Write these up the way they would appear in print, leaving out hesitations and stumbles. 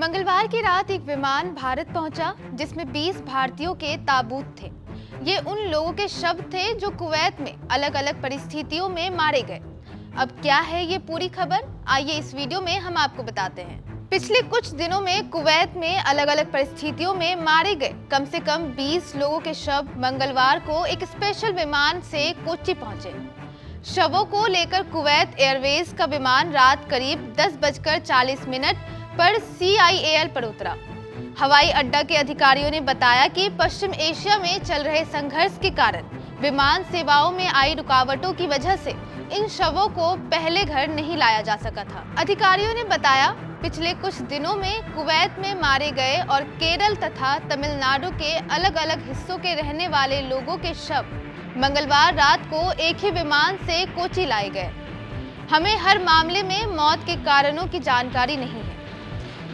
मंगलवार की रात एक विमान भारत पहुंचा जिसमें 20 भारतीयों के ताबूत थे। ये उन लोगों के शव थे जो कुवैत में अलग अलग परिस्थितियों में मारे गए। अब क्या है ये पूरी खबर, आइए इस वीडियो में हम आपको बताते हैं। पिछले कुछ दिनों में कुवैत में अलग अलग परिस्थितियों में मारे गए कम से कम 20 लोगों के शव मंगलवार को एक स्पेशल विमान से कोच्चि पहुंचे। शवों को लेकर कुवैत एयरवेज का विमान रात करीब 10:40 पर CIAL पर उतरा। हवाई अड्डा के अधिकारियों ने बताया कि पश्चिम एशिया में चल रहे संघर्ष के कारण विमान सेवाओं में आई रुकावटों की वजह से इन शवों को पहले घर नहीं लाया जा सका था। अधिकारियों ने बताया, पिछले कुछ दिनों में कुवैत में मारे गए और केरल तथा तमिलनाडु के अलग अलग हिस्सों के रहने वाले लोगों के शव मंगलवार रात को एक ही विमान से कोच्चि लाए गए। हमें हर मामले में मौत के कारणों की जानकारी नहीं है।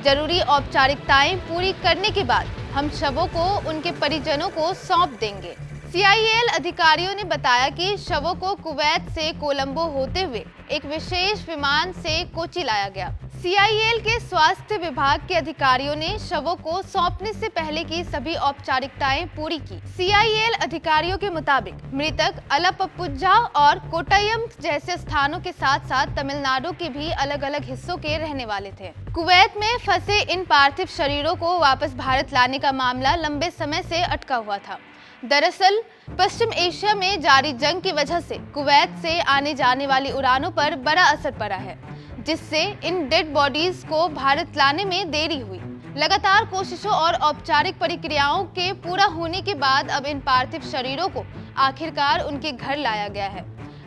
जरूरी औपचारिकताएं पूरी करने के बाद हम शवों को उनके परिजनों को सौंप देंगे। CIAL अधिकारियों ने बताया कि शवों को कुवैत से कोलंबो होते हुए एक विशेष विमान से कोच्चि लाया गया। CIAL के स्वास्थ्य विभाग के अधिकारियों ने शवों को सौंपने से पहले की सभी औपचारिकताएं पूरी की। CIAL अधिकारियों के मुताबिक मृतक अलप्पुझा और कोट्टयम जैसे स्थानों के साथ साथ तमिलनाडु के भी अलग अलग हिस्सों के रहने वाले थे। कुवैत में फंसे इन पार्थिव शरीरों को वापस भारत लाने का मामला लंबे समय से अटका हुआ था। दरअसल पश्चिम एशिया में जारी जंग की वजह से कुवैत से आने जाने वाली उड़ानों पर बड़ा असर पड़ा है, जिससे इन डेड बॉडीज को भारत लाने में देरी हुई। लगातार कोशिशों और औपचारिक प्रक्रियाओं के पूरा होने के बाद अब इन पार्थिव शरीरों को आखिरकार उनके घर लाया गया है।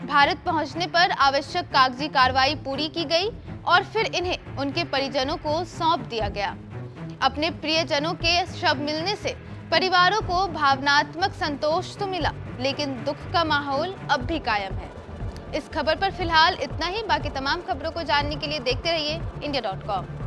भारत पहुंचने पर आवश्यक कागजी कार्रवाई पूरी की गई और फिर इन्हें उनके परिजनों को सौंप दिया गया। अपने प्रियजनों के शव मिलने से परिवारों को भावनात्मक संतोष तो मिला, लेकिन दुख का माहौल अब भी कायम है। इस खबर पर फिलहाल इतना ही। बाकी तमाम खबरों को जानने के लिए देखते रहिए India.com।